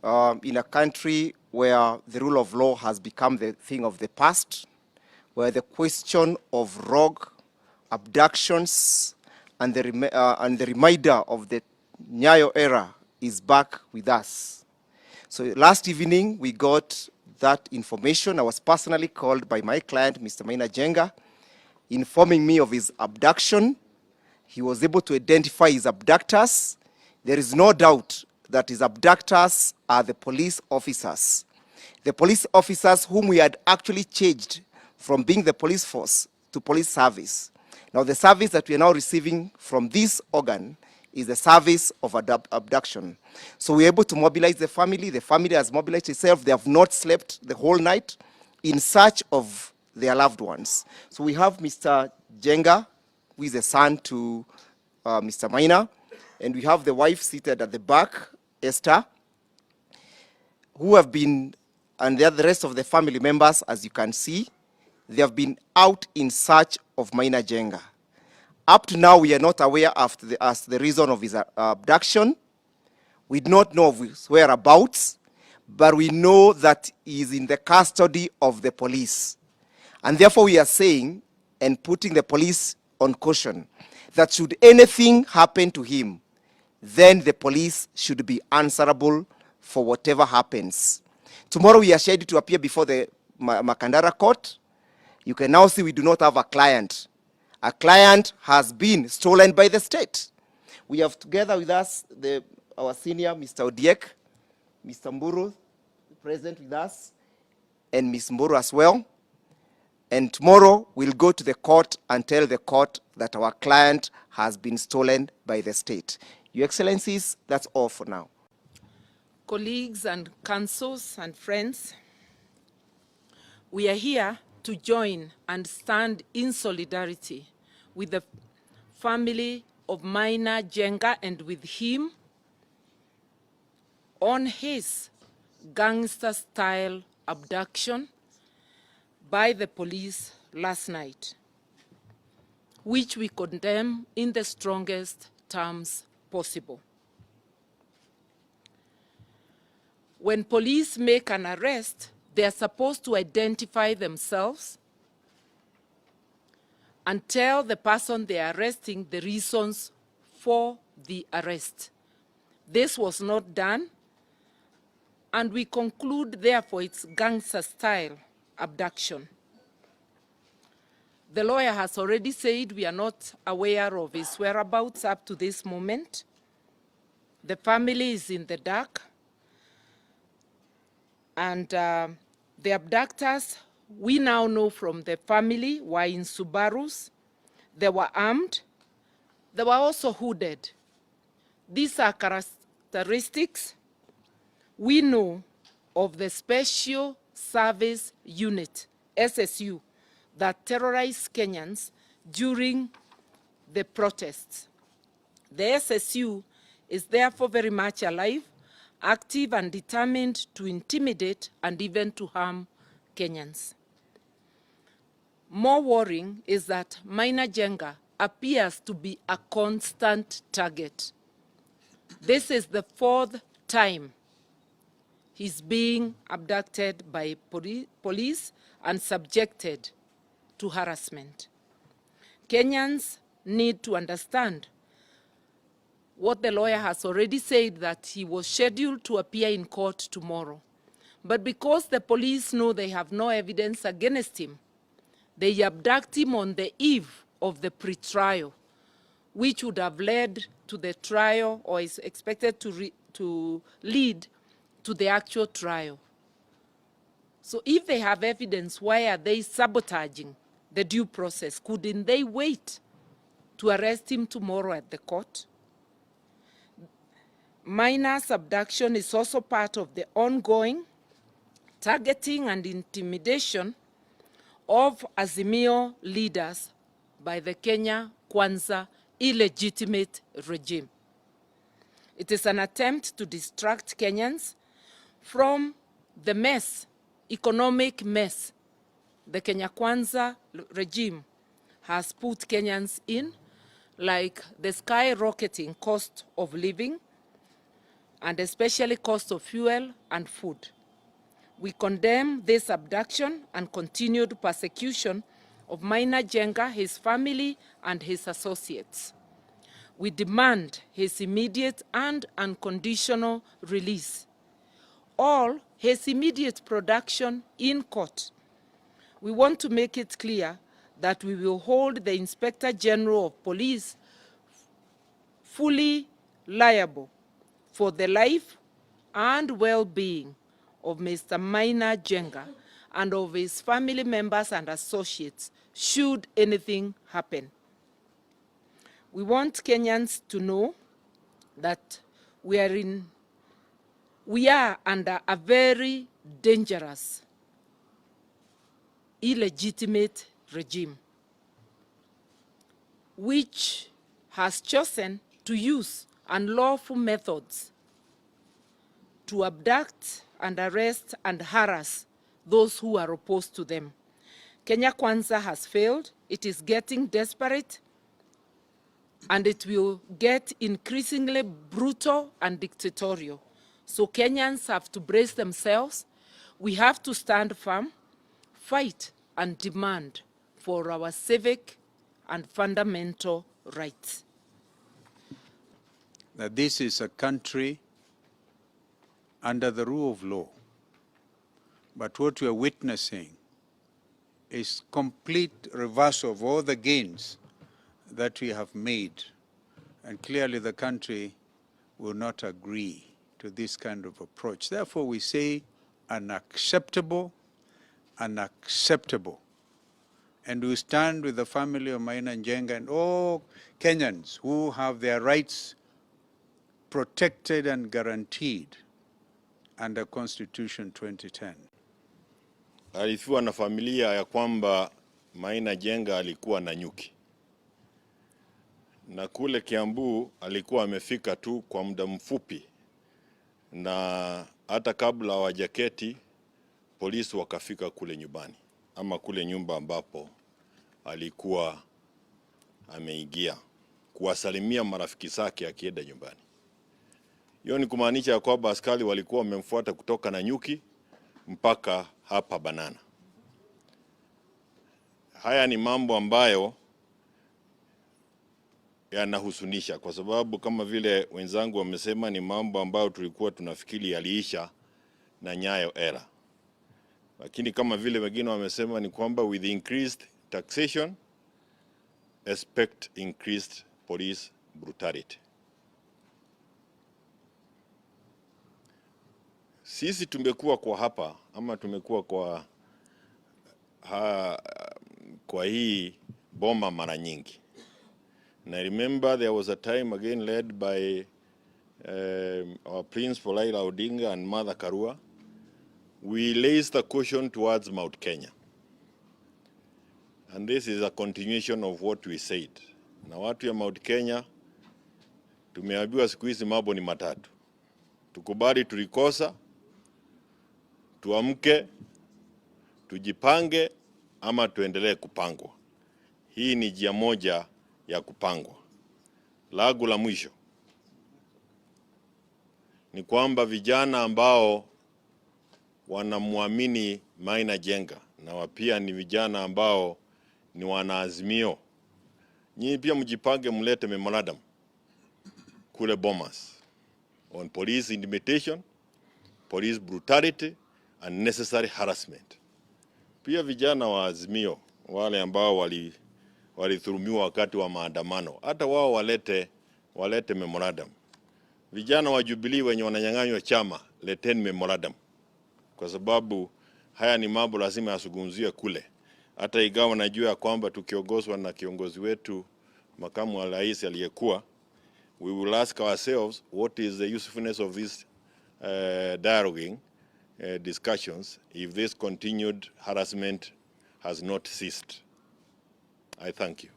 in a country where the rule of law has become the thing of the past, where the question of rogue abductions and the reminder of the Nyayo era is back with us. So last evening we got that information. I was personally called by my client, Mr. Maina Njenga, informing me of his abduction. He was able to identify his abductors. There is no doubt that his abductors are the police officers. The police officers whom we had actually changed from being the police force to police service. Now the service that we are now receiving from this organ is the service of abduction. So we're able to mobilize the family. The family has mobilized itself. They have not slept the whole night in search of their loved ones. So we have Mr. Njenga, who is the son to Mr. Maina, and we have the wife seated at the back, Esther, who have been, and the rest of the family members, as you can see, they have been out in search of Maina Njenga. Up to now, we are not aware as to the reason of his abduction. We do not know of his whereabouts, but we know that he is in the custody of the police. And therefore, we are saying and putting the police on caution that should anything happen to him, then the police should be answerable for whatever happens. Tomorrow, we are scheduled to appear before the Makandara court. You can now see we do not have a client. A client has been stolen by the state. We have together with us our senior, Mr. Odiek, Mr. Mburu, present with us, and Ms. Mburu as well. And tomorrow we'll go to the court and tell the court that our client has been stolen by the state. Your Excellencies, that's all for now. Colleagues and councils and friends, we are here to join and stand in solidarity with the family of Maina Njenga and with him on his gangster-style abduction by the police last night, which we condemn in the strongest terms possible. When police make an arrest, they are supposed to identify themselves and tell the person they are arresting the reasons for the arrest. This was not done, and we conclude, therefore, it's gangster-style abduction. The lawyer has already said we are not aware of his whereabouts up to this moment. The family is in the dark, and the abductors, we now know from the family, were in Subarus. They were armed. They were also hooded. These are characteristics we know of the Special Service Unit, SSU, that terrorized Kenyans during the protests. The SSU is therefore very much alive, active and determined to intimidate and even to harm Kenyans. More worrying is that Maina Njenga appears to be a constant target. This is the fourth time he's being abducted by police and subjected to harassment. Kenyans need to understand what the lawyer has already said, that he was scheduled to appear in court tomorrow. But because the police know they have no evidence against him, they abduct him on the eve of the pre-trial, which would have led to the trial, or is expected to lead to the actual trial. So if they have evidence, why are they sabotaging the due process? Couldn't they wait to arrest him tomorrow at the court? Maina's abduction is also part of the ongoing targeting and intimidation of Azimio leaders by the Kenya Kwanza illegitimate regime. It is an attempt to distract Kenyans from the mess, economic mess, the Kenya Kwanza regime has put Kenyans in, like the skyrocketing cost of living, and especially cost of fuel and food. We condemn this abduction and continued persecution of Maina Njenga, his family, and his associates. We demand his immediate and unconditional release. All his immediate production in court. We want to make it clear that we will hold the Inspector General of Police fully liable for the life and well-being of Mr. Maina Njenga and of his family members and associates should anything happen. We want Kenyans to know that we are under a very dangerous, illegitimate regime, which has chosen to use unlawful methods to abduct and arrest and harass those who are opposed to them. Kenya Kwanza has failed. It is getting desperate, and it will get increasingly brutal and dictatorial. So Kenyans have to brace themselves. We have to stand firm, fight, and demand for our civic and fundamental rights. That this is a country under the rule of law. But what we are witnessing is complete reversal of all the gains that we have made. And clearly the country will not agree to this kind of approach. Therefore we say unacceptable, unacceptable. And we stand with the family of Maina Njenga and all Kenyans who have their rights protected and guaranteed under Constitution 2010. Alifiwa na familia ya kwamba Maina Njenga alikuwa na nyuki. Na kule Kiambu alikuwa amefika tu kwa muda mfupi. Na hata kabla hawajaketi polisi wakafika kule nyumbani ama kule nyumba ambapo alikuwa ameingia kuwasalimia marafiki zake akienda nyumbani. Hiyo ni kumaanisha ya kwamba askari walikuwa wamemfuata kutoka na nyuki mpaka hapa Banana. Haya ni mambo ambayo yanahusunisha kwa sababu kama vile wenzangu wamesema ni mambo ambayo tulikuwa tunafikiri yaliisha na Nyayo era. Lakini kama vile wengine wamesema ni kwamba with increased taxation, expect increased police brutality. Sisi tumekuwa kwa hapa ama tumekuwa kwa hii bomba mara nyingi. And I remember there was a time again led by our principal Raila Odinga and Mother Karua. We raised a caution towards Mount Kenya. And this is a continuation of what we said. Na watu ya Mount Kenya, tumeambiwa siku hizi mambo ni matatu. Tukubali tulikosa, tuamke, tujipange, ama tuendelee kupangwa. Hii ni njia moja ya kupangwa. Lagu la mwisho ni kwamba vijana ambao wanamuamini Maina Njenga na pia ni vijana ambao ni wanaazimio, nyinyi pia mjipange, mlete memorandum kule Bomas on police intimidation, police brutality and necessary harassment. Pia vijana wa Azimio wale ambao walithulumiwa wakati wa maandamano, hata wao walete memorandum. Vijana wa Jubilee wenye wananyang'anywa chama, leteni memorandum. Kwa sababu haya ni mambo lazima yasungumziwe kule. Hata ingawa najua kwamba tukiongozwa na kiongozi wetu makamu wa rais aliyekuwa, we will ask ourselves what is the usefulness of this dialoguing discussions if this continued harassment has not ceased. I thank you.